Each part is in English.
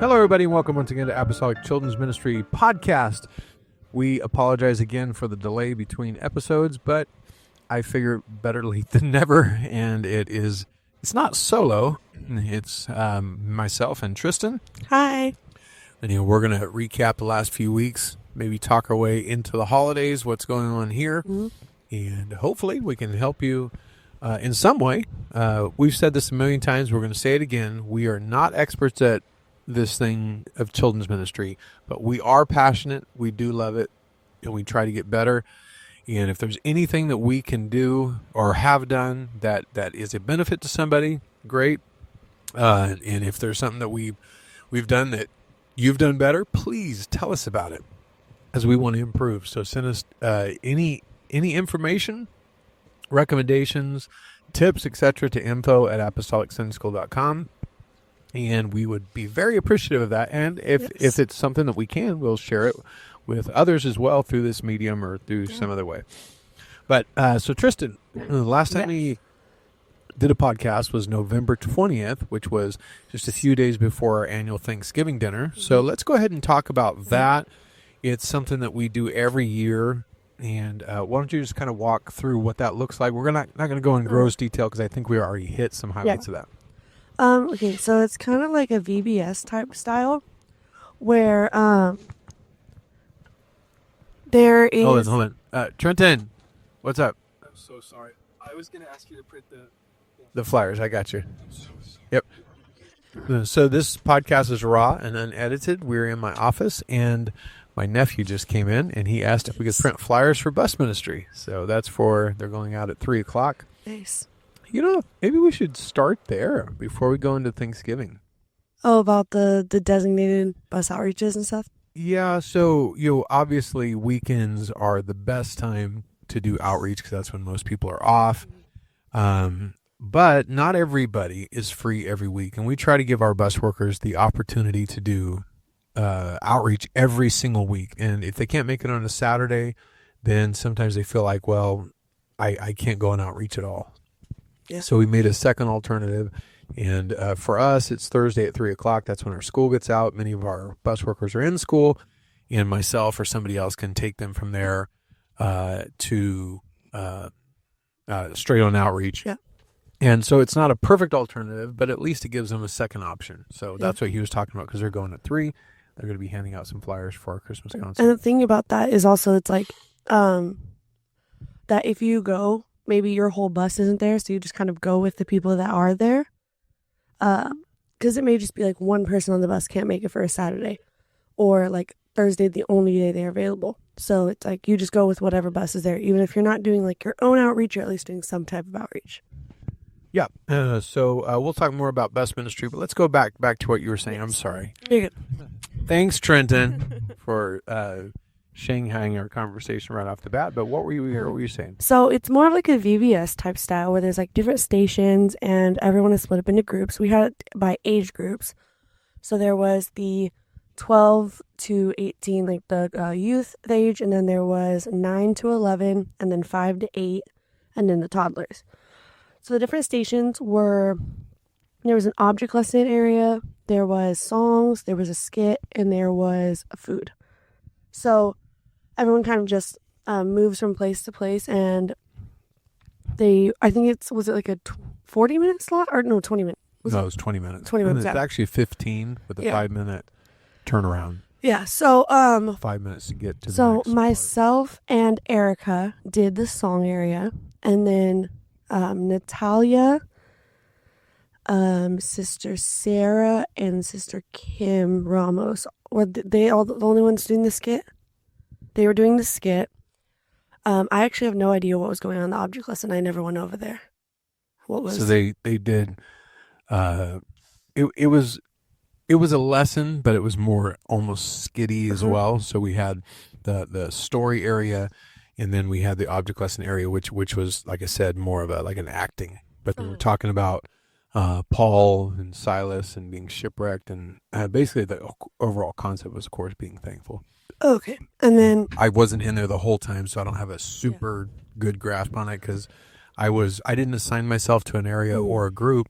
Hello, everybody, and welcome once again to Apostolic Children's Ministry Podcast. We apologize again for the delay between episodes, but I figure better late than never, and it's not solo. It's myself and Trystan. Hi. And, we're going to recap the last few weeks, maybe talk our way into the holidays, what's going on here, and hopefully we can help you in some way. We've said this a million times. We're going to say it again. We are not experts at this thing of children's ministry, but we are passionate. We do love it, and we try to get better. And if there's anything that we can do or have done that is a benefit to somebody, great. And if there's something that we've done that you've done better, please tell us about it, as we want to improve. So send us any information, recommendations, tips, etc. to info@apostolicsundaySchool.com. And we would be very appreciative of that. And if it's something that we can, we'll share it with others as well through this medium or through some other way. But so Trystan, the last time we did a podcast was November 20th, which was just a few days before our annual Thanksgiving dinner. So let's go ahead and talk about that. It's something that we do every year. And why don't you just kind of walk through what that looks like? We're not going to go in gross detail because I think we already hit some highlights of that. Okay, so it's kind of like a VBS type style where there is... Hold on. Trenton, what's up? I'm so sorry. I was going to ask you to print The flyers. I got you. Yep. So this podcast is raw and unedited. We're in my office, and my nephew just came in, and he asked if we could print flyers for bus ministry. So they're going out at 3 o'clock. Nice. Maybe we should start there before we go into Thanksgiving. Oh, about the designated bus outreaches and stuff? Yeah, so, obviously weekends are the best time to do outreach because that's when most people are off. But not everybody is free every week, and we try to give our bus workers the opportunity to do outreach every single week. And if they can't make it on a Saturday, then sometimes they feel like, well, I can't go on outreach at all. Yeah. So we made a second alternative, and for us, it's Thursday at 3 o'clock. That's when our school gets out. Many of our bus workers are in school, and myself or somebody else can take them from there to straight on outreach. Yeah. And so it's not a perfect alternative, but at least it gives them a second option. So that's what he was talking about, because they're going at 3. They're going to be handing out some flyers for our Christmas concert. And the thing about that is also it's like that if you go, maybe your whole bus isn't there, so you just kind of go with the people that are there. Because it may just be like one person on the bus can't make it for a Saturday, or like Thursday the only day they're available. So it's like you just go with whatever bus is there, even if you're not doing like your own outreach, you're at least doing some type of outreach. Yeah. So we'll talk more about bus ministry, but let's go back to what you were saying. I'm sorry. You're good. Thanks, Trenton, for shanghaiing our conversation right off the bat. But what were you saying? So it's more of like a VBS type style where there's like different stations and everyone is split up into groups. We had it by age groups. So there was the 12 to 18, like the youth age, and then there was 9 to 11, and then 5 to 8, and then the toddlers. So the different stations were, there was an object lesson area, there was songs, there was a skit, and there was a food. So everyone kind of just moves from place to place, and I think was it like a 40-minute slot? Or no, 20 minutes. No, it was 20 minutes. 20 minutes, It's actually 15 with a 5-minute turnaround. Yeah, so 5 minutes to get to the so next myself and Erica did the song area, and then Natalia, Sister Sarah, and Sister Kim Ramos were they all the only ones doing the skit? They were doing the skit. I actually have no idea what was going on in the object lesson. I never went over there. What was? So they did. It was a lesson, but it was more almost skitty as well. So we had the story area, and then we had the object lesson area, which was, like I said, more of like an acting. But we were talking about Paul and Silas and being shipwrecked, and basically the overall concept was, of course, being thankful. Okay, and then I wasn't in there the whole time, so I don't have a super good grasp on it because I didn't assign myself to an area or a group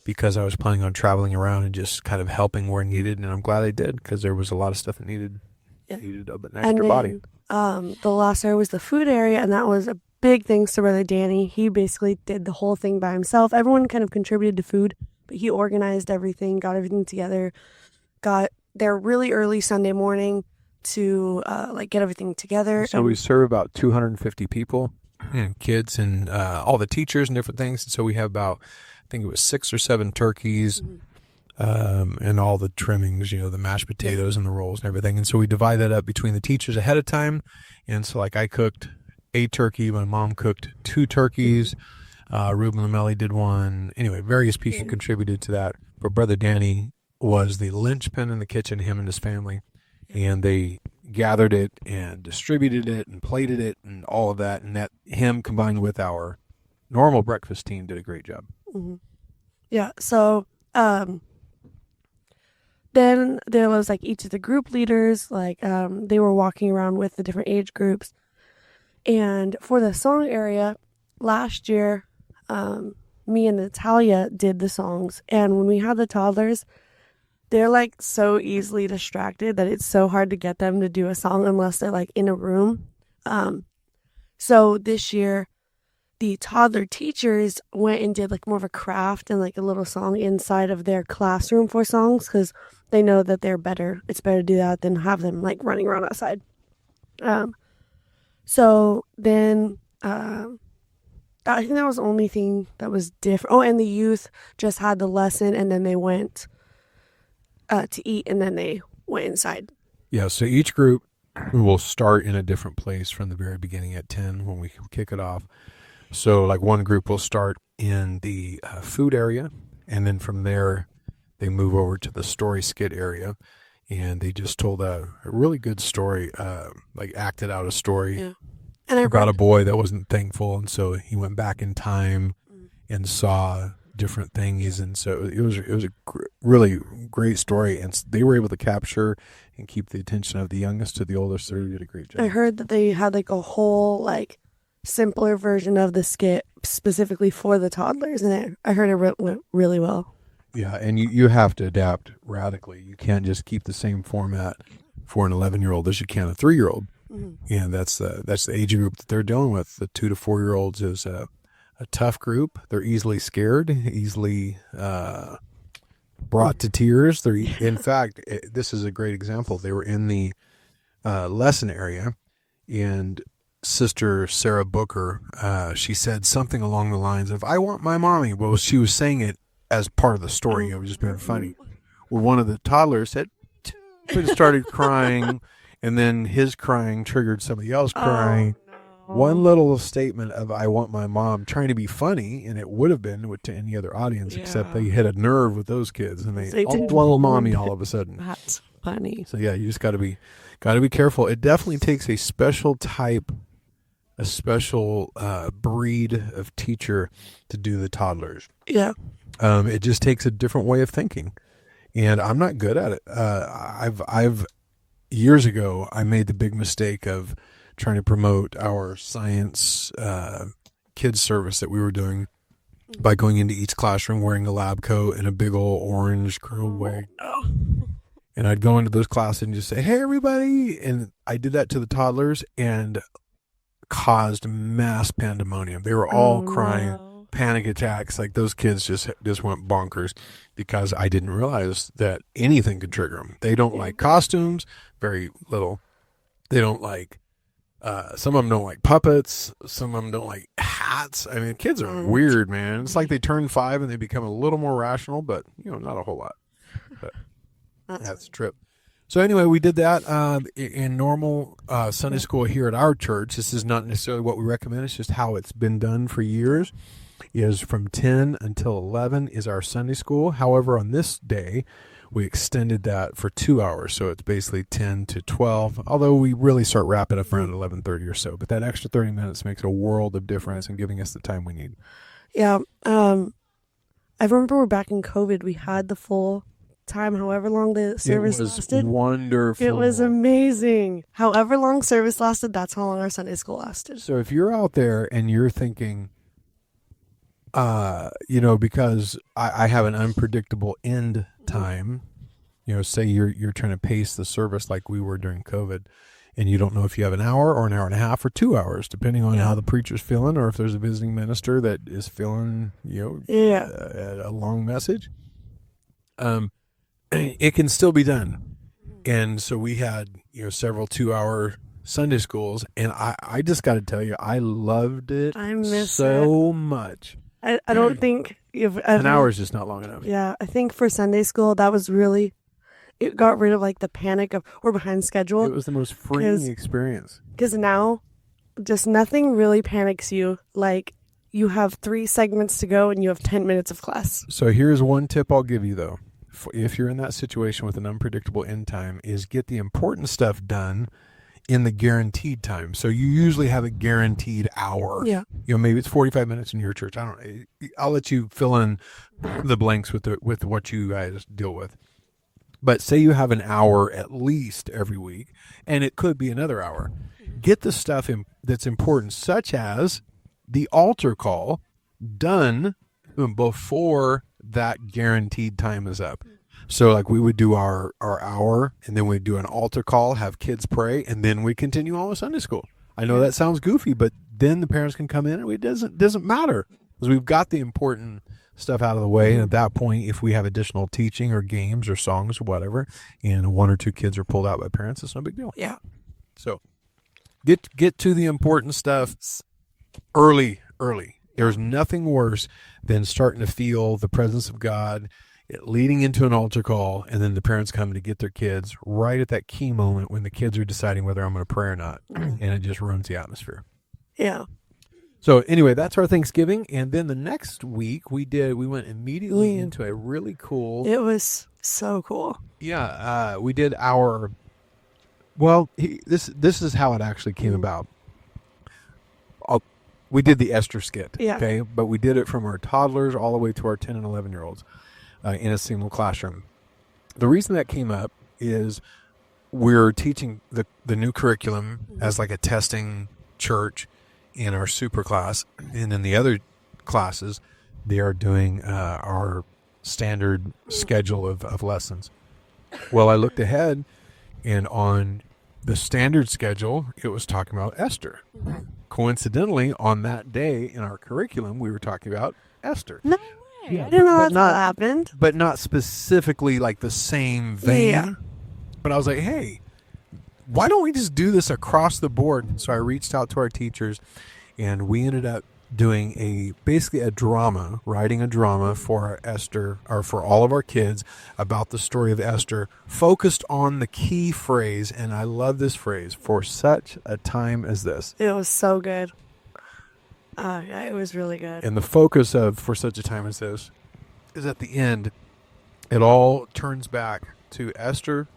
because I was planning on traveling around and just kind of helping where needed, and I'm glad I did because there was a lot of stuff that needed an extra body. The last area was the food area, and that was a big thanks to Brother Danny. He basically did the whole thing by himself. Everyone kind of contributed to food, but he organized everything, got everything together, got there really early Sunday morning to get everything together. So we serve about 250 people and kids and all the teachers and different things. And so we have about, I think it was 6 or 7 turkeys and all the trimmings, the mashed potatoes and the rolls and everything. And so we divide that up between the teachers ahead of time. And so I cooked a turkey. My mom cooked 2 turkeys. Ruben Lamelli did 1. Anyway, various people contributed to that. But Brother Danny was the linchpin in the kitchen, him and his family. And they gathered it and distributed it and plated it and all of that. And that him combined with our normal breakfast team did a great job. Mm-hmm. Yeah. So then there was each of the group leaders, they were walking around with the different age groups. And for the song area, last year, me and Natalia did the songs. And when we had the toddlers, they're so easily distracted that it's so hard to get them to do a song unless they're in a room. So this year, the toddler teachers went and did more of a craft and a little song inside of their classroom for songs because they know that they're better. It's better to do that than have them running around outside. So then I think that was the only thing that was different. Oh, and the youth just had the lesson and then they went to eat, and then they went inside. Yeah, so each group will start in a different place from the very beginning at 10 when we kick it off. So one group will start in the food area, and then from there they move over to the story skit area, and they just told a really good story, acted out a story about a boy that wasn't thankful, and so he went back in time and saw different things, and so it was a really great story, and they were able to capture and keep the attention of the youngest to the oldest. They did a great job. I heard that they had a whole simpler version of the skit specifically for the toddlers, and I heard it went really well. Yeah, and you have to adapt radically. You can't just keep the same format for an 11-year-old as you can a 3-year-old. Mm-hmm. And that's the age group that they're dealing with. The 2 to 4-year-olds is a tough group. They're easily scared, easily brought to tears. In fact, this is a great example. They were in the lesson area, and Sister Sarah Booker, she said something along the lines of, "I want my mommy." Well, she was saying it as part of the story. It was just being funny. Well, one of the toddlers said, and started crying, and then his crying triggered somebody else crying. One little statement of "I want my mom," trying to be funny, and it would have been to any other audience, except they hit a nerve with those kids, and they want mommy all of a sudden. That's funny. So yeah, you just got to be careful. It definitely takes a special breed of teacher to do the toddlers. Yeah. It just takes a different way of thinking, and I'm not good at it. I've years ago I made the big mistake of trying to promote our science kids service that we were doing by going into each classroom wearing a lab coat and a big old orange curled wig. And I'd go into those classes and just say, "Hey, everybody." And I did that to the toddlers and caused mass pandemonium. They were all crying, panic attacks. Those kids just went bonkers because I didn't realize that anything could trigger them. They don't like costumes, very little. They don't like some of them don't like puppets. Some of them don't like hats. I mean, kids are weird, man. It's like they turn 5 and they become a little more rational, but not a whole lot. But that's a trip. So anyway, we did that in normal Sunday school here at our church. This is not necessarily what we recommend. It's just how it's been done for years. Is from 10 until 11 is our Sunday school. However, on this day, we extended that for 2 hours, so it's basically 10 to 12, although we really start wrapping up around 11:30 or so. But that extra 30 minutes makes a world of difference in giving us the time we need. Yeah. I remember back in COVID, we had the full time, however long the service lasted. It was wonderful. It was amazing. However long service lasted, that's how long our Sunday school lasted. So if you're out there and you're thinking, Because I have an unpredictable end time. Say you're trying to pace the service like we were during COVID, and you don't know if you have an hour or an hour and a half or 2 hours, depending on how the preacher's feeling, or if there's a visiting minister that is feeling, a long message. It can still be done. And so we had, several 2-hour Sunday schools, and I just got to tell you, I loved it. I miss so much. I don't think an hour is just not long enough. Yeah, I think for Sunday school, that was really, it got rid of like the panic of we're behind schedule. It was the most freeing experience. Because now, just nothing really panics you. Like, you have 3 segments to go and you have 10 minutes of class. So here's one tip I'll give you, though. If you're in that situation with an unpredictable end time, is get the important stuff done in the guaranteed time. So you usually have a guaranteed hour. Yeah. Maybe it's 45 minutes in your church. I don't know. I'll let you fill in the blanks with what you guys deal with. But say you have an hour at least every week, and it could be another hour. Get the stuff that's important, such as the altar call, done before that guaranteed time is up. So like we would do our hour, and then we'd do an altar call, have kids pray, and then we continue on with Sunday school. I know that sounds goofy, but then the parents can come in, and it doesn't matter, because we've got the important stuff out of the way. And at that point, if we have additional teaching or games or songs or whatever, and 1 or 2 kids are pulled out by parents, it's no big deal. Yeah. So get to the important stuff early. There's nothing worse than starting to feel the presence of God leading into an altar call, and then the parents come to get their kids right at that key moment when the kids are deciding whether I'm going to pray or not. And it just ruins the atmosphere. Yeah. So anyway, that's our Thanksgiving. And then the next week we went immediately into a really cool. It was so cool. Yeah. We did this is how it actually came about. We did the Esther skit. Yeah. Okay. But we did it from our toddlers all the way to our 10 and 11-year-olds in a single classroom. The reason that came up is we're teaching the new curriculum as like a testing church in our super class, and in the other classes they are doing our standard schedule of lessons. Well, I looked ahead, and on the standard schedule it was talking about Esther. Coincidentally, on that day in our curriculum we were talking about Esther. No way. I didn't know that happened. But not specifically like the same vein. Yeah. But I was like, hey, why don't we just do this across the board? So I reached out to our teachers, and we ended up doing basically a drama, writing a drama for Esther, or for all of our kids, about the story of Esther, focused on the key phrase, and I love this phrase, for such a time as this. It was so good. Yeah, it was really good. And the focus of for such a time as this is at the end, it all turns back to Esther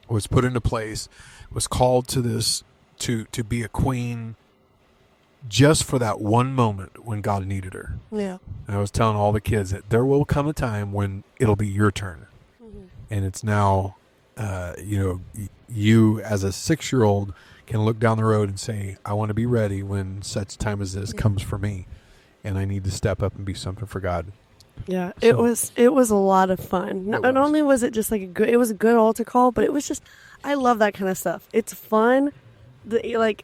was put into place, was called to this, to be a queen, just for that one moment when God needed her. Yeah. And I was telling all the kids that there will come a time when it'll be your turn. Mm-hmm. And it's now, you as a 6-year-old can look down the road and say, I want to be ready when such time as this comes for me. And I need to step up and be something for God. Yeah, it was a lot of fun. Not only was it just like it was a good altar call, but it was just, I love that kind of stuff. It's fun.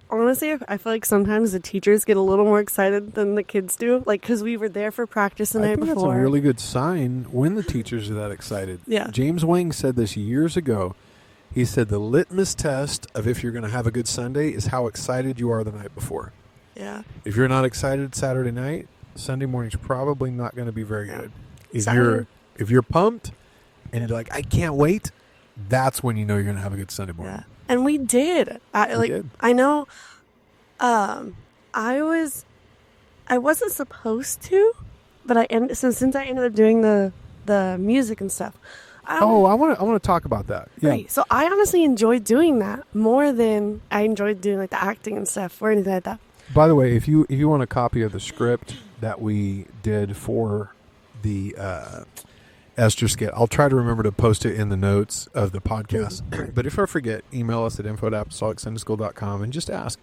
Honestly, I feel like sometimes the teachers get a little more excited than the kids do, because we were there for practice the night before. That's a really good sign when the teachers are that excited. Yeah. James Wang said this years ago. He said the litmus test of if you're going to have a good Sunday is how excited you are the night before. Yeah. If you're not excited Saturday night, Sunday morning's probably not going to be very good. If you're pumped and you're like, I can't wait, that's when you know you're going to have a good Sunday morning. Yeah. And we did. I know. I wasn't supposed to, but since I ended up doing the music and stuff. I want to talk about that. Yeah. Right. So I honestly enjoyed doing that more than I enjoyed doing the acting and stuff or anything like that. By the way, if you want a copy of the script that we did for the Esther skit, I'll try to remember to post it in the notes of the podcast. But if I forget, email us at info@apostolicsundaySchool.com and just ask.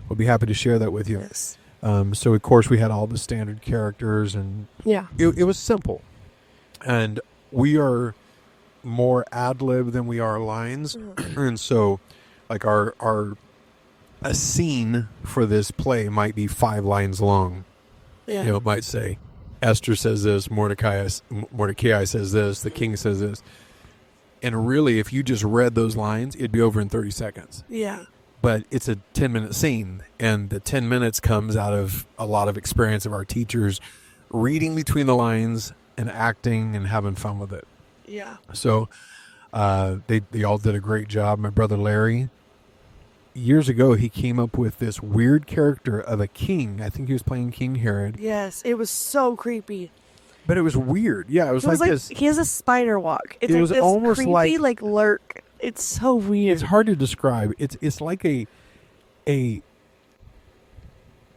We'll be happy to share that with you. Yes. So of course we had all the standard characters, and Yeah. it was simple. And we are more ad lib than we are lines, and so like our a scene for this play might be 5 lines long. Yeah. You know, it might say Esther says this, Mordecai says this, the king says this. And really, if you just read those lines, it'd be over in 30 seconds. Yeah. But it's a 10-minute scene, and the 10 minutes comes out of a lot of experience of our teachers reading between the lines and acting and having fun with it. Yeah. So they all did a great job. My brother Larry, years ago, he came up with this weird character of a king. I think he was playing King Herod. Yes. It was so creepy. But it was weird. Yeah, it was, like this. He has a spider walk. It's It like was this almost creepy, like- lurk. It's so weird. It's hard to describe. It's like it's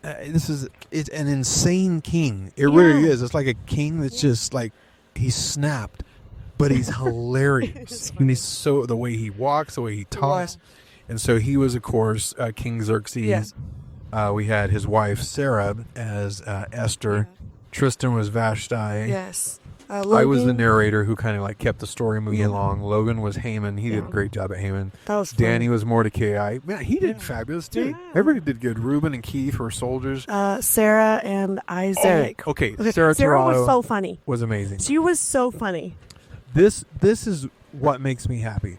an insane king. It really is. It's like a king that's just like he's snapped, but he's hilarious. And he's so the way he walks, the way he talks, and so he was, of course, King Xerxes. Yeah. We had his wife Sarah as Esther. Yeah. Tristan was Vashti. Yes. I was the narrator who kind of like kept the story moving along. Logan was Haman. He did a great job at Haman. That was fun. Danny was Mordecai. Man, he did fabulous too. Yeah. Everybody did good. Ruben and Keith were soldiers. Sarah and Isaac. Okay, Sarah Toronto was so funny. was amazing. She was so funny. This is what makes me happy.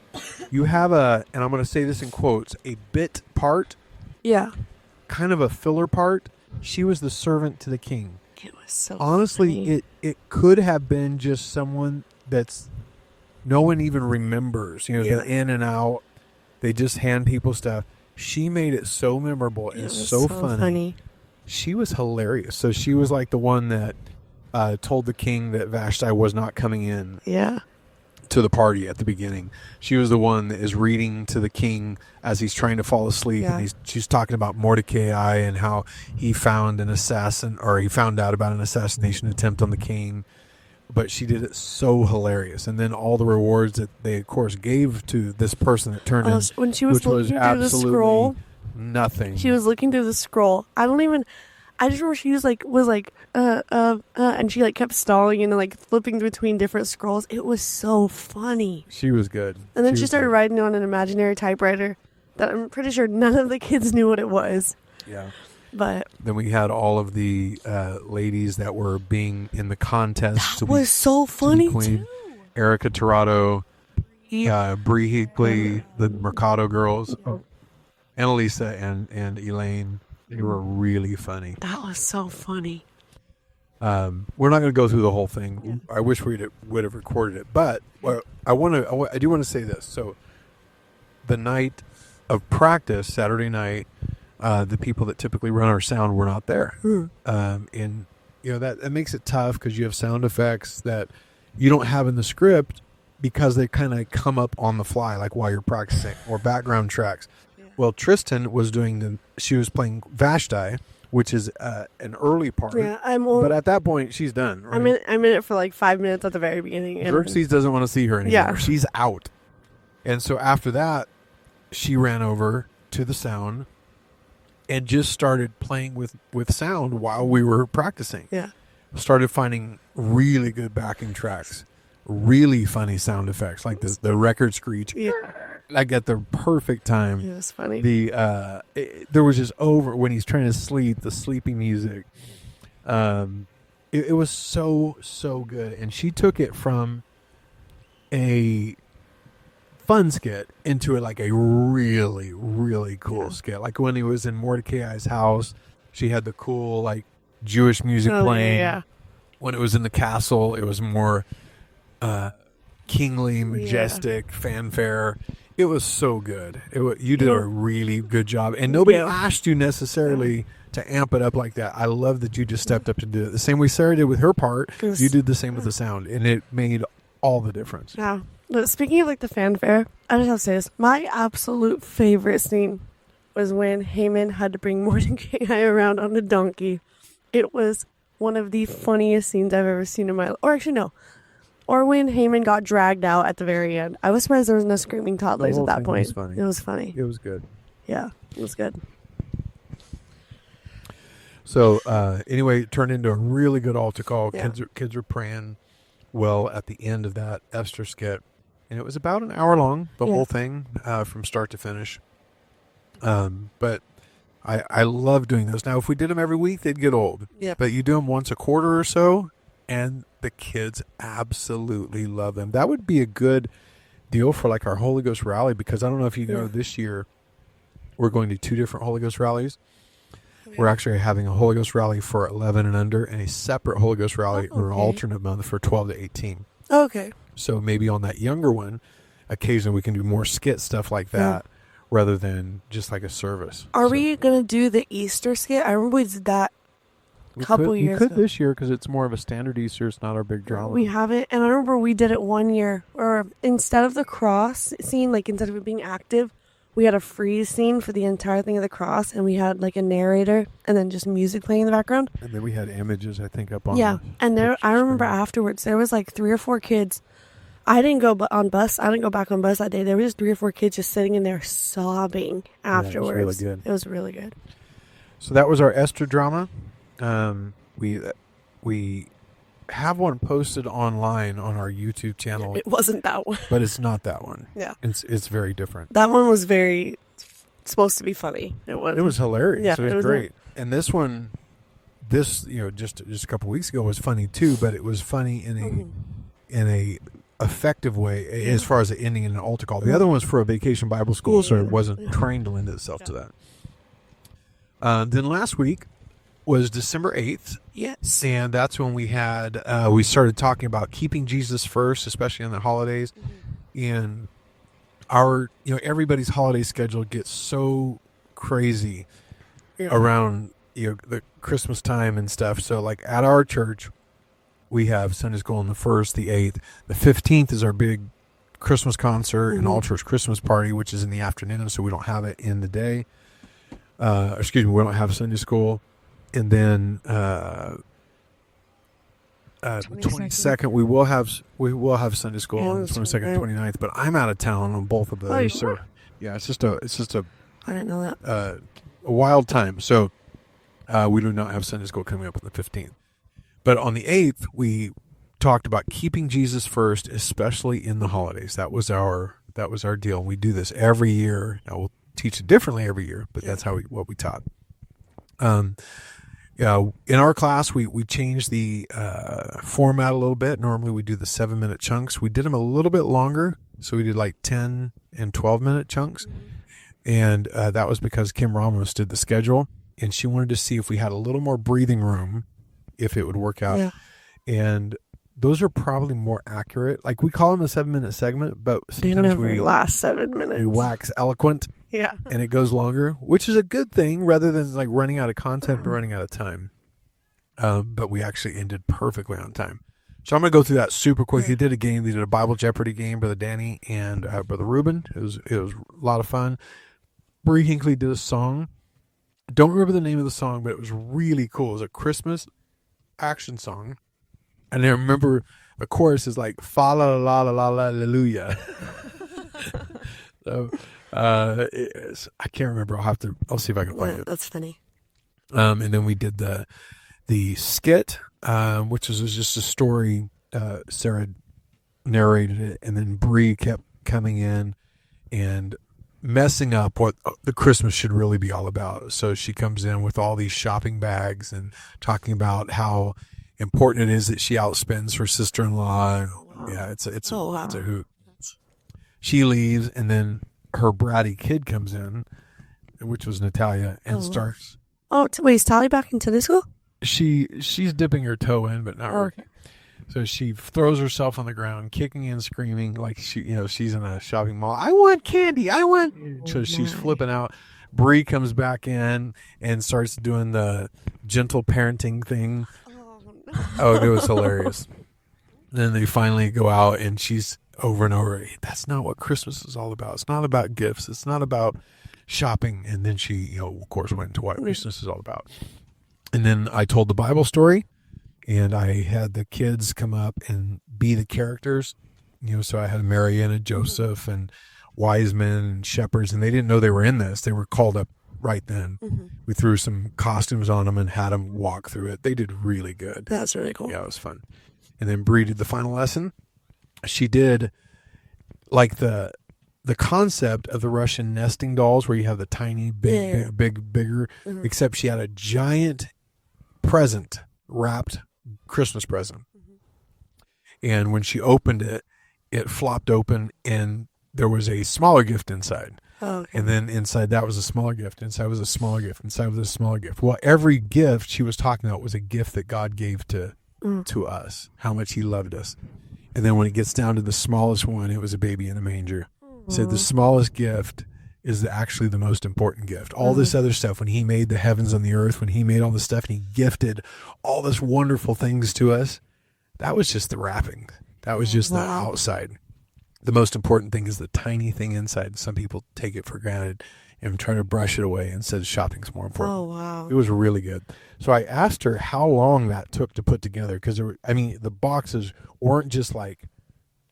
You have and I'm going to say this in quotes, a bit part, Yeah. kind of a filler part. She was the servant to the king. It was so Honestly, funny. it could have been just someone that's no one even remembers. You know, they're in and out. They just hand people stuff. She made it so memorable and so funny. She was hilarious. So she was like the one that told the king that Vashti was not coming in Yeah. to the party at the beginning. She was the one that is reading to the king as he's trying to fall asleep, Yeah. and she's talking about Mordecai and how he found an assassin, or he found out about an assassination attempt on the king. But she did it so hilarious, and then all the rewards that they, of course, gave to this person that turned in, When she was which was looking through the absolutely scroll, nothing. she was looking through the scroll. I just remember she was like, and she like kept stalling and like flipping between different scrolls. It was so funny. She was good. And then she was started good. writing on an imaginary typewriter that I'm pretty sure none of the kids knew what it was. Yeah. But Then we had all of the ladies that were being in the contest. that was so funny too. Erica Tirado, Bree Heatley, the Mercado girls, Annalisa and Elaine. They were really funny. That was so funny. We're not going to go through the whole thing. I wish we would have recorded it, but I do want to say this. So, the night of practice, Saturday night, the people that typically run our sound were not there, and that makes it tough because you have sound effects that you don't have in the script because they kind of come up on the fly, like while you're practicing, or background tracks. Well, Trystan was she was playing Vashti, which is an early part. Yeah, but at that point, she's done. Right? I'm in it for like 5 minutes at the very beginning. And Xerxes doesn't want to see her anymore. Yeah. She's out. And so after that, she ran over to the sound and just started playing with sound while we were practicing. Yeah. Started finding really good backing tracks, really funny sound effects, like the record screech. Yeah. Like at the perfect time. It was funny. There was just when he's trying to sleep, the sleeping music. It was so good, and she took it from a fun skit into like a really, really cool skit. Like when he was in Mordecai's house, she had the cool like Jewish music playing. Yeah. When it was in the castle, it was more kingly, majestic fanfare. It was so good. You did a really good job, and nobody asked you necessarily to amp it up like that. I love that you just stepped up to do it. The same way Sarah did with her part, you did the same with the sound, and it made all the difference. Yeah. But speaking of like the fanfare, I just have to say this. My absolute favorite scene was when Haman had to bring Mordecai around on a donkey. It was one of the funniest scenes I've ever seen in my life. Or actually, no. Or when Haman got dragged out at the very end. I was surprised there was no screaming toddlers at that point. It was funny. It was good. Yeah, it was good. So anyway, it turned into a really good altar call. Yeah. Kids were praying well at the end of that Esther skit. And it was about an hour long, the whole thing, from start to finish. But I love doing those. Now, if we did them every week, they'd get old. Yep. But you do them once a quarter or so, and the kids absolutely love them. That would be a good deal for like our Holy Ghost rally, because I don't know if you know, this year we're going to 2 different Holy Ghost rallies. We're actually having a Holy Ghost rally for 11 and under, and a separate Holy Ghost rally or an alternate month for 12 to 18. Oh, okay. So maybe on that younger one, occasionally we can do more skit stuff like that rather than just like a service. Are we going to do the Easter skit? I remember we did that a couple years ago. We could this year because it's more of a standard Easter. It's not our big drama. We haven't. And I remember we did it one year, or instead of the cross scene, like instead of it being active, we had a freeze scene for the entire thing of the cross, and we had like a narrator and then just music playing in the background. And then we had images, I think, up on and there, I remember afterwards, there was like 3 or 4 kids. I didn't go on bus. I didn't go back on bus that day. There were just 3 or 4 kids just sitting in there sobbing afterwards. It was really good. It was really good. So that was our Esther drama. We have one posted online on our YouTube channel. It wasn't that one. But it's not that one. Yeah. It's very different. That one was very supposed to be funny. It was hilarious. Yeah, it was great. And this one, just a couple weeks ago was funny too, but it was funny in a effective way as far as the ending in an altar call. The other one was for a vacation Bible school, so it wasn't trying to lend itself to that. Then last week was December 8th. Yes. And that's when we had, we started talking about keeping Jesus first, especially on the holidays. And our, everybody's holiday schedule gets so crazy around, the Christmas time and stuff. So like at our church, we have Sunday school on the 1st, the 8th. The 15th is our big Christmas concert and all church Christmas party, which is in the afternoon. So we don't have it in the day. We don't have Sunday school. And then 22nd we will have Sunday school on the 22nd, 29th, but I'm out of town on both of those. So yeah, it's just a I didn't know that. A wild time. So we do not have Sunday school coming up on the 15th. But on the 8th we talked about keeping Jesus first, especially in the holidays. That was our deal. We do this every year. Now we'll teach it differently every year, but that's what we taught. In our class, we changed the format a little bit. Normally we do the 7-minute chunks. We did them a little bit longer. So we did like 10 and 12-minute chunks. And that was because Kim Ramos did the schedule, and she wanted to see if we had a little more breathing room, if it would work out. Yeah. And those are probably more accurate. Like we call them a 7-minute segment, but sometimes we last 7 minutes. We wax eloquent. Yeah. And it goes longer, which is a good thing rather than like running out of content and running out of time. But we actually ended perfectly on time. So I'm going to go through that super quick. They did a game. They did a Bible Jeopardy game, Brother Danny and Brother Ruben. It was a lot of fun. Bree Hinckley did a song. Don't remember the name of the song, but it was really cool. It was a Christmas action song. And I remember the chorus is like, fa la la la la la hallelujah. So I can't remember. I'll see if I can find it. That's funny. And then we did the skit, which was just a story. Sarah narrated it, and then Bree kept coming in and messing up what the Christmas should really be all about. So she comes in with all these shopping bags and talking about how important it is that she outspends her sister-in-law. Yeah, it's a hoot. She leaves, and then her bratty kid comes in, which was Natalia, and starts. Oh, wait, is Tally back into this school? She's dipping her toe in, but not really. Okay. So she throws herself on the ground, kicking and screaming like she's in a shopping mall. I want candy. I want. So she's flipping out. Bree comes back in and starts doing the gentle parenting thing. Oh, it was hilarious. Then they finally go out, and she's over and over. That's not what Christmas is all about. It's not about gifts. It's not about shopping. And then she, of course, went into what Christmas is all about. And then I told the Bible story, and I had the kids come up and be the characters. So I had Mary and Joseph and wise men and shepherds, and they didn't know they were in this. They were called up right then. Mm-hmm. We threw some costumes on them and had them walk through it. They did really good. That's really cool. Yeah, it was fun. And then Bree did the final lesson. She did like the concept of the Russian nesting dolls where you have the tiny, bigger, Mm-hmm. except she had a giant present, wrapped Christmas present. Mm-hmm. And when she opened it, it flopped open and there was a smaller gift inside. Oh, okay. And then inside that was a smaller gift. Inside was a smaller gift. Inside was a smaller gift. Well, every gift she was talking about was a gift that God gave to us, how much he loved us. And then when it gets down to the smallest one, it was a baby in a manger. So the smallest gift is actually the most important gift. All this other stuff, when he made the heavens and the earth, when he made all this stuff and he gifted all this wonderful things to us, that was just the wrapping. That was just the outside. The most important thing is the tiny thing inside. Some people take it for granted and try to brush it away and says shopping's more important. Oh, wow. It was really good. So I asked her how long that took to put together because the boxes weren't just like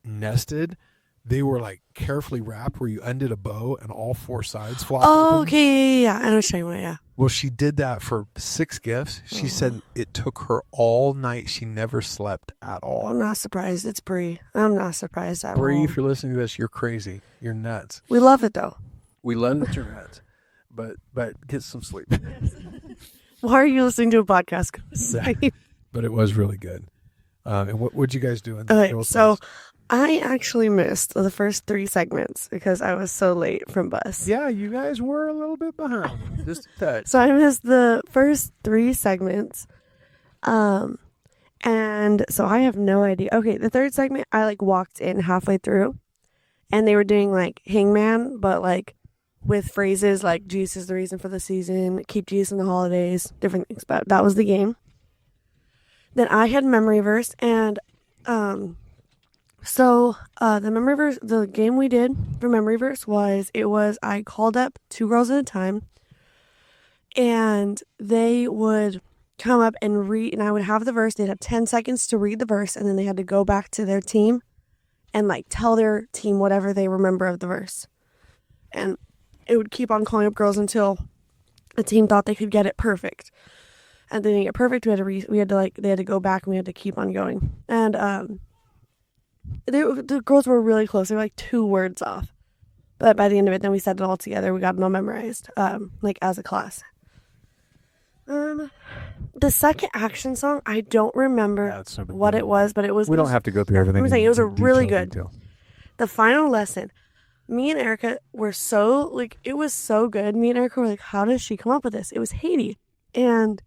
nested. They were like carefully wrapped where you undid a bow and all four sides flopped open. Okay, yeah. I know what you're talking about, yeah. Well, she did that for 6 gifts. She said it took her all night. She never slept at all. I'm not surprised. It's Brie. I'm not surprised at all. Bree, if you're listening to this, you're crazy. You're nuts. We love it, though. We love that you're nuts. But get some sleep. Why are you listening to a podcast? But it was really good. And what'd you guys do? Okay, so I actually missed the first 3 segments because I was so late from bus. Yeah, you guys were a little bit behind. Just a touch. So I missed the first 3 segments. And so I have no idea. Okay, the 3rd segment, I like walked in halfway through and they were doing like Hangman, but like with phrases like Jesus is the reason for the season, keep Jesus in the holidays, different things. But that was the game. Then I had memory verse and so the memory verse, the game we did for memory verse was I called up 2 girls at a time and they would come up and read, and I would have the verse. They'd have 10 seconds to read the verse, and then they had to go back to their team and like tell their team whatever they remember of the verse. And it would keep on calling up girls until the team thought they could get it perfect. And then to get perfect, they had to go back and we had to keep on going. And the girls were really close. They were like 2 words off. But by the end of it, then we said it all together. We got it all memorized, like as a class. The second action song, I don't remember what it was, but it was. We don't have to go through everything. I'm saying it was really good. Detail. The final lesson, me and Erica were so like, it was so good. Me and Erica were like, how does she come up with this? It was Haiti, and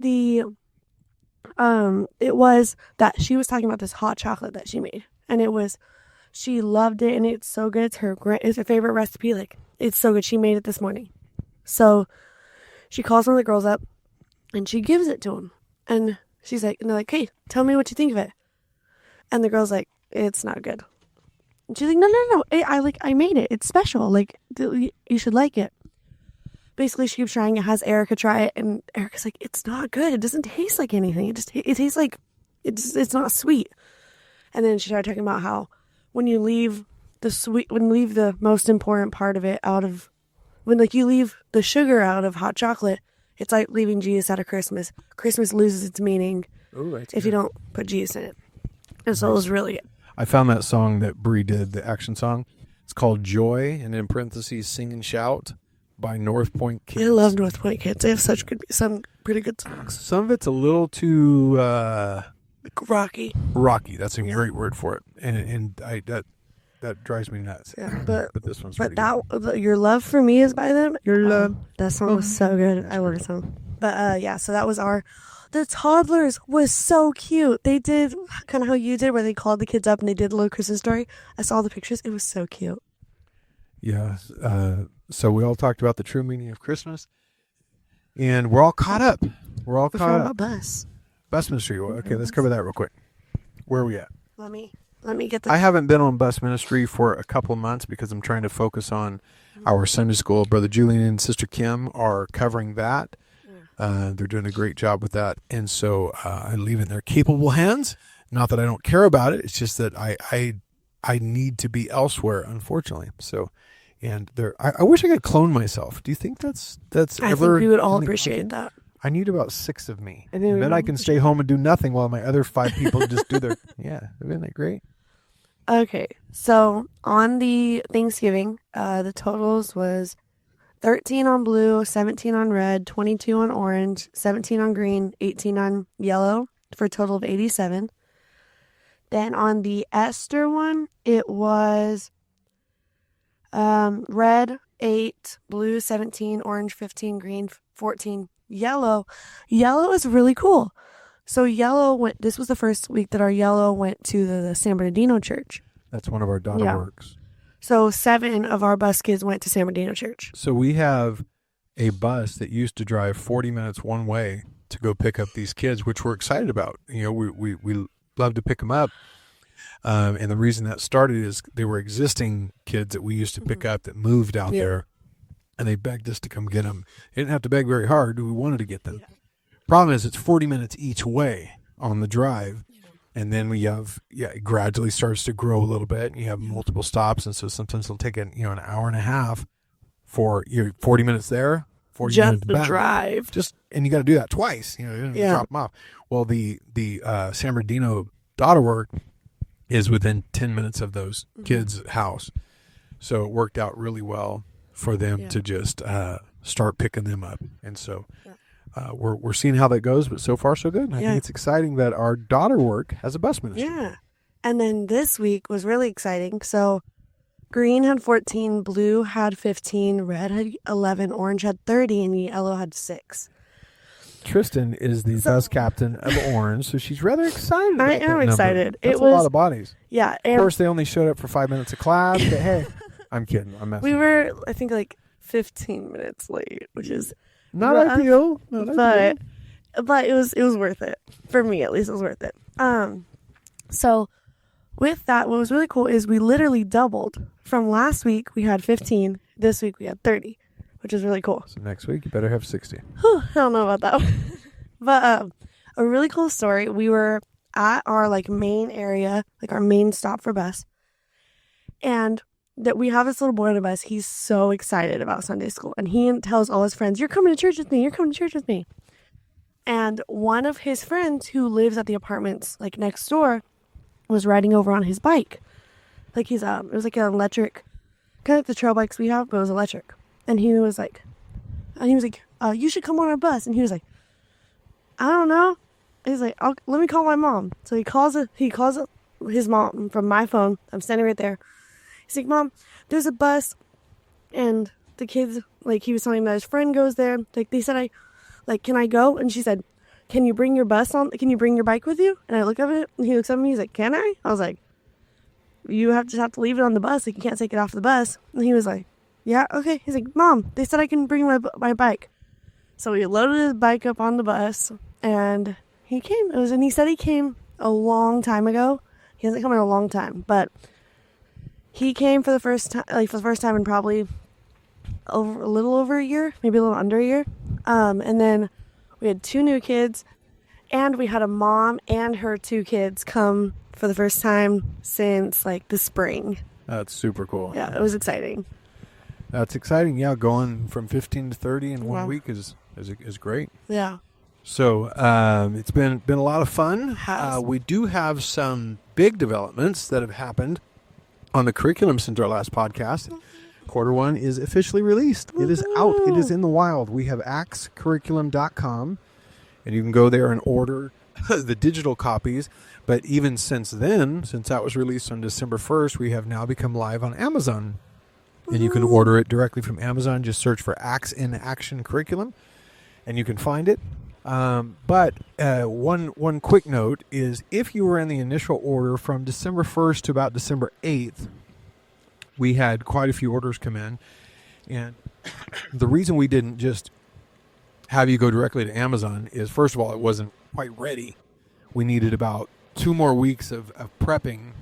it was that she was talking about this hot chocolate that she made, and she loved it, and it's so good. It's her favorite recipe. Like, it's so good. She made it this morning, so. She calls one of the girls up, and she gives it to him. And she's like, and they're like, hey, tell me what you think of it. And the girl's like, it's not good. And she's like, no. I made it. It's special. Like, you should like it. Basically, she keeps trying it, has Erica try it, and Erica's like, it's not good. It doesn't taste like anything. It tastes like, it's not sweet. And then she started talking about how when you leave the most important part of it out of, when like you leave the sugar out of hot chocolate, it's like leaving Jesus out of Christmas. Christmas loses its meaning if you don't put Jesus in it. And so it was really good. I found that song that Bree did, the action song. It's called Joy, and in parentheses, Sing and Shout by North Point Kids. I love North Point Kids. They have some pretty good songs. Some of it's a little too rocky. Rocky. That's a great word for it. And that drives me nuts. Yeah, but this one's but pretty Your Love for Me is by them. Your Love. That song was so good. I love that song. But yeah, so that was the toddlers was so cute. They did kind of how you did, where they called the kids up and they did a little Christmas story. I saw the pictures. It was so cute. Yeah. So we all talked about the true meaning of Christmas, and we're all caught up. We're all caught up. Bus ministry. Okay, let's cover that real quick. Where are we at? Let me get the. I haven't been on bus ministry for a couple of months because I'm trying to focus on our Sunday school. Brother Julian and Sister Kim are covering that. They're doing a great job with that. And so I leave it in their capable hands. Not that I don't care about it. It's just that I need to be elsewhere, unfortunately. So And I wish I could clone myself. Do you think that's I ever? think we would all in the appreciate concept? that. I need about 6 of me. I think we Then would I can stay home and do nothing while my other 5 people just do their. Yeah, isn't that great? Okay, so on the Thanksgiving, the totals was 13 on blue, 17 on red, 22 on orange, 17 on green, 18 on yellow, for a total of 87. Then on the Esther one, it was red 8, blue 17, orange 15, green 14, yellow. Yellow is really cool. So this was the first week that our yellow went to the San Bernardino church. That's one of our daughter works. So 7 of our bus kids went to San Bernardino church. So we have a bus that used to drive 40 minutes one way to go pick up these kids, which we're excited about. You know, we love to pick them up. And the reason that started is they were existing kids that we used to pick up that moved out there, and they begged us to come get them. They didn't have to beg very hard. We wanted to get them. Problem is, it's 40 minutes each way on the drive. And then we have, it gradually starts to grow a little bit. And you have multiple stops. And so sometimes it'll take an hour and a half for your 40 minutes there, 40 minutes back. Just the drive. And you got to do that twice. You know, drop them off. Well, the San Bernardino daughter work is within 10 minutes of those kids' house. So it worked out really well for them to just start picking them up. And so we're seeing how that goes, but so far so good. I think it's exciting that our daughter work has a bus ministry. Yeah. And then this week was really exciting. So green had 14, blue had 15, red had 11, orange had 30, and yellow had 6. Trystan is the bus captain of Orange, so she's rather excited. I am excited. That's a lot of bodies. Yeah. Of course, they only showed up for 5 minutes of class, but hey, I'm kidding. I'm messing. We were, I think, like 15 minutes late, which is not ideal. But it was worth it. For me, at least, it was worth it. So with that, what was really cool is we literally doubled. From last week, we had 15. This week, we had 30. Which is really cool. So next week, you better have 60. I don't know about that one. But a really cool story. We were at our main area, our main stop for bus. And that we have this little boy on the bus. He's so excited about Sunday school. And he tells all his friends, "You're coming to church with me. You're coming to church with me." And one of his friends who lives at the apartments next door was riding over on his bike. It was an electric, kind of like the trail bikes we have, but it was electric. And he was like, "You should come on our bus." And he was like, "I don't know." He's like, "Let me call my mom." So he calls his mom from my phone. I'm standing right there. He's like, "Mom, there's a bus." And the kids, he was telling me that his friend goes there. They said, "Can I go?" And she said, "Can you bring your bus on? Can you bring your bike with you?" And I look at it, and he looks at me. He's like, "Can I?" I was like, "You have to leave it on the bus. You can't take it off the bus." And he was like, "Yeah, okay." He's like, "Mom, they said I can bring my bike." So we loaded his bike up on the bus, and he came. And he said he came a long time ago. He hasn't come in a long time, but he came for the first time in probably a little over a year, maybe a little under a year. And then we had 2 new kids, and we had a mom and her 2 kids come for the first time since the spring. That's super cool. Yeah, it was exciting. That's exciting. Yeah, going from 15 to 30 in 1 week is great. Yeah. So it's been a lot of fun. We do have some big developments that have happened on the curriculum since our last podcast. Quarter 1 is officially released. It is out. It is in the wild. We have axcurriculum.com, and you can go there and order the digital copies. But even since then, since that was released on December 1st, we have now become live on Amazon. And you can order it directly from Amazon. Just search for Axe in Action Curriculum, and you can find it. But one quick note is if you were in the initial order from December 1st to about December 8th, we had quite a few orders come in. And the reason we didn't just have you go directly to Amazon is, first of all, it wasn't quite ready. We needed about 2 more weeks of prepping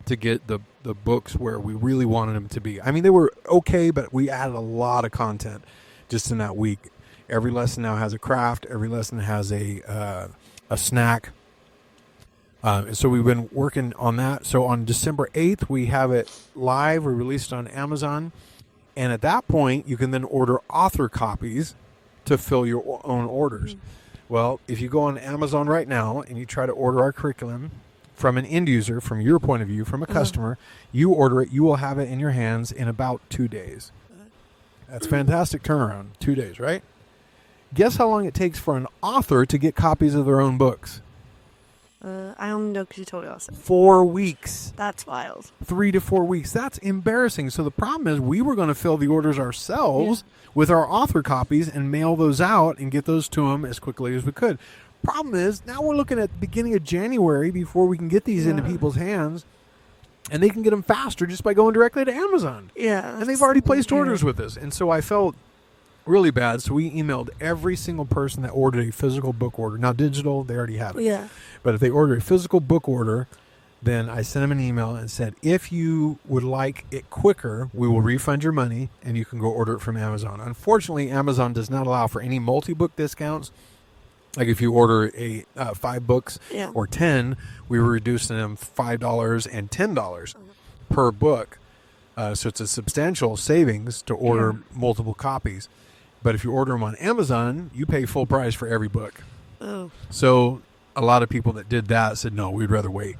to get the books where we really wanted them to be. I mean, they were okay, but we added a lot of content just in that week. Every lesson now has a craft. Every lesson has a snack. And so we've been working on that. So on December 8th, we have it live. We released it on Amazon. And at that point, you can then order author copies to fill your own orders. Well, if you go on Amazon right now and you try to order our curriculum from an end user, from your point of view, from a customer, you order it, you will have it in your hands in about 2 days. That's fantastic turnaround. 2 days, right? Guess how long it takes for an author to get copies of their own books? I don't know because you told me last time. 4 weeks. That's wild. 3 to 4 weeks. That's embarrassing. So the problem is we were going to fill the orders ourselves with our author copies and mail those out and get those to them as quickly as we could. Problem is now we're looking at the beginning of January before we can get these into people's hands, and they can get them faster just by going directly to Amazon. Yeah. And they've already placed orders with us. And so I felt really bad. So we emailed every single person that ordered a physical book order. Now digital, they already have it. Yeah. But if they order a physical book order, then I sent them an email and said, if you would like it quicker, we will refund your money and you can go order it from Amazon. Unfortunately, Amazon does not allow for any multi-book discounts. Like if you order 5 books or 10, we were reducing them $5 and $10 per book. So it's a substantial savings to order multiple copies. But if you order them on Amazon, you pay full price for every book. Oh. So a lot of people that did that said, no, we'd rather wait.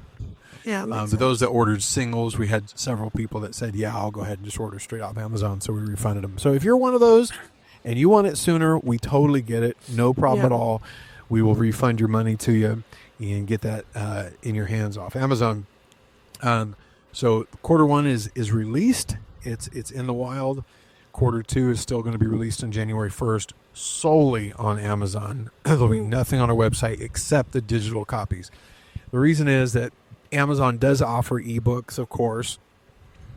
Yeah. But those that ordered singles, we had several people that said, yeah, I'll go ahead and just order straight off Amazon. So we refunded them. So if you're one of those and you want it sooner, we totally get it. No problem at all. We will refund your money to you and get that in your hands off Amazon. So quarter 1 is released. It's in the wild. Quarter 2 is still going to be released on January 1st solely on Amazon. There'll be nothing on our website except the digital copies. The reason is that Amazon does offer ebooks, of course,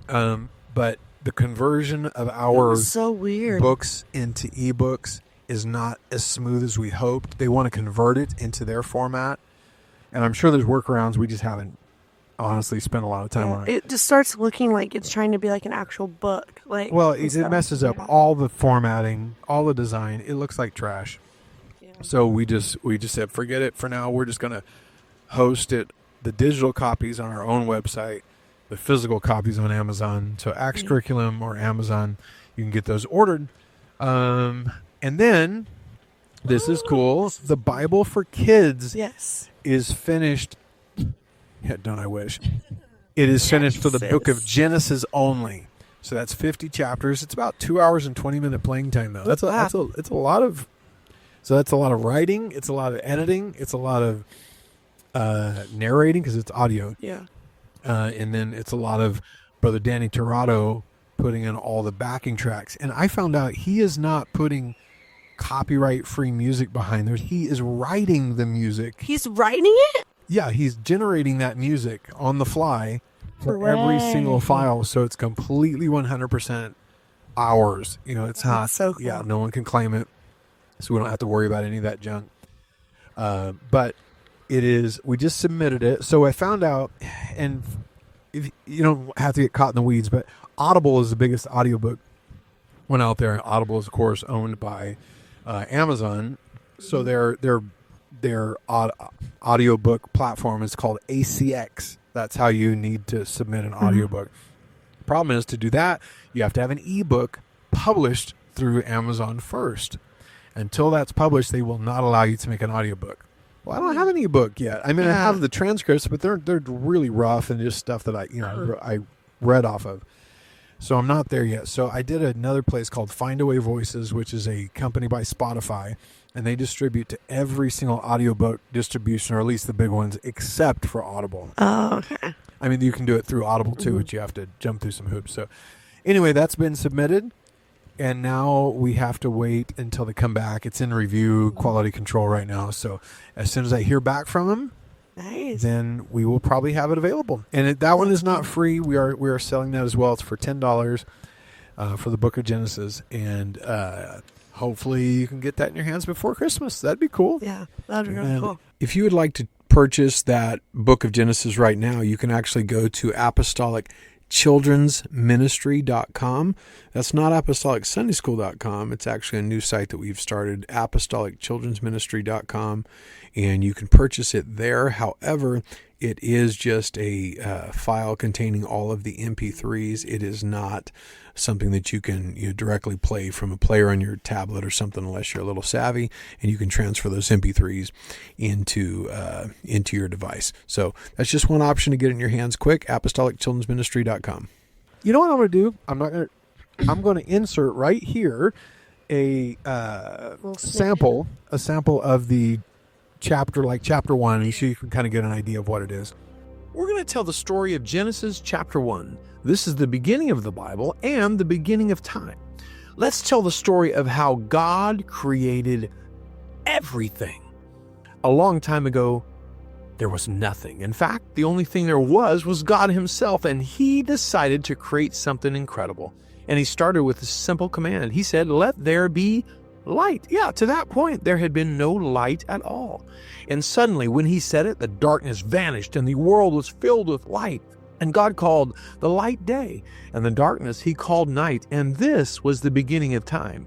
but the conversion of our so weird books into ebooks is not as smooth as we hoped. They want to convert it into their format, and I'm sure there's workarounds. We just haven't honestly spent a lot of time on it. It just starts looking like it's trying to be like an actual book. Like, well, it messes up all the formatting, all the design. It looks like trash. Yeah. So we just said, forget it for now. We're just going to host it, the digital copies on our own website, the physical copies on Amazon. So Acts Curriculum or Amazon, you can get those ordered. And then, this is cool, the Bible for Kids is finished. Yeah, don't I wish. It is finished for the book of Genesis only. So that's 50 chapters. It's about 2 hours and 20-minute playing time, though. It's a lot of. So that's a lot of writing. It's a lot of editing. It's a lot of narrating because it's audio. Yeah. And then it's a lot of Brother Danny Torado putting in all the backing tracks. And I found out he is not putting copyright-free music behind there. He is writing the music. He's writing it? Yeah, he's generating that music on the fly for every single file, so it's completely 100% ours. You know, it's not. That's so cool. Yeah, no one can claim it, so we don't have to worry about any of that junk. But it is. We just submitted it, so I found out, and if you don't have to get caught in the weeds, but Audible is the biggest audiobook one out there. Audible is, of course, owned by Amazon, so their audiobook platform is called ACX. That's how you need to submit an audiobook. Problem is, to do that, you have to have an ebook published through Amazon first. Until that's published, they will not allow you to make an audiobook. Well, I don't have an ebook yet. I mean, I have the transcripts, but they're really rough and just stuff that I read off of. So I'm not there yet. So I did another place called Findaway Voices, which is a company by Spotify, and they distribute to every single audiobook distribution, or at least the big ones, except for Audible. Oh, okay. I mean, you can do it through Audible too, but you have to jump through some hoops. So anyway, that's been submitted, and now we have to wait until they come back. It's in review, quality control right now. So as soon as I hear back from them, then we will probably have it available. And that one is not free. We are selling that as well. It's for $10 for the Book of Genesis, and hopefully you can get that in your hands before Christmas. That'd be cool. Yeah, that'd be really cool. If you would like to purchase that Book of Genesis right now, you can actually go to apostolicchildrensministry.com. That's not apostolicsundayschool.com. It's actually a new site that we've started, apostolicchildrensministry.com, and you can purchase it there. However, It is just a file containing all of the MP3s. It is not something that you can directly play from a player on your tablet or something, unless you're a little savvy, and you can transfer those MP3s into your device. So that's just one option to get in your hands quick. ApostolicChildren'sMinistry.com. You know what I'm going to do? I'm going to insert right here a sample of the chapter, like chapter 1, so you can kind of get an idea of what it is. We're going to tell the story of Genesis chapter 1. This is the beginning of the Bible and the beginning of time. Let's tell the story of how God created everything. A long time ago, there was nothing. In fact, the only thing there was God himself, and he decided to create something incredible. And he started with a simple command. He said, "Let there be light." Yeah, to that point, there had been no light at all. And suddenly, when he said it, the darkness vanished and the world was filled with light. And God called the light day, and the darkness he called night. And this was the beginning of time.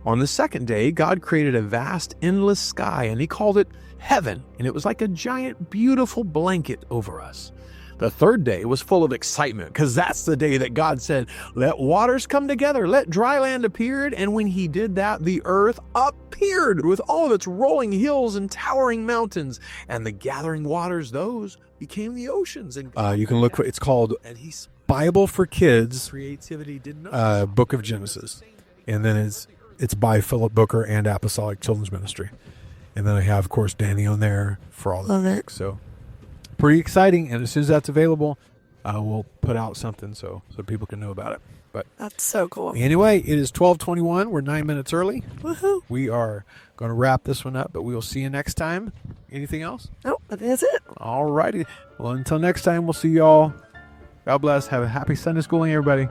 On the second day, God created a vast, endless sky, and he called it heaven. And it was like a giant, beautiful blanket over us. The third day was full of excitement, because that's the day that God said, "Let waters come together, let dry land appear." And when he did that, the earth appeared with all of its rolling hills and towering mountains, and the gathering waters, those became the oceans. And You can look for it's called Bible for Kids, Book of Genesis, and then it's by Philip Booker and Apostolic Children's Ministry, and then I have, of course, Danny on there for all the lyrics. So pretty exciting, and as soon as that's available, we'll put out something so people can know about it. But That's so cool. anyway, it is 12:21. We're 9 minutes early. Woohoo. We are going to wrap this one up, but we will see you next time. Anything else? Nope, I think that's it. All righty. Well, until next time, we'll see y'all. God bless. Have a happy Sunday schooling, everybody.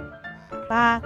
Bye.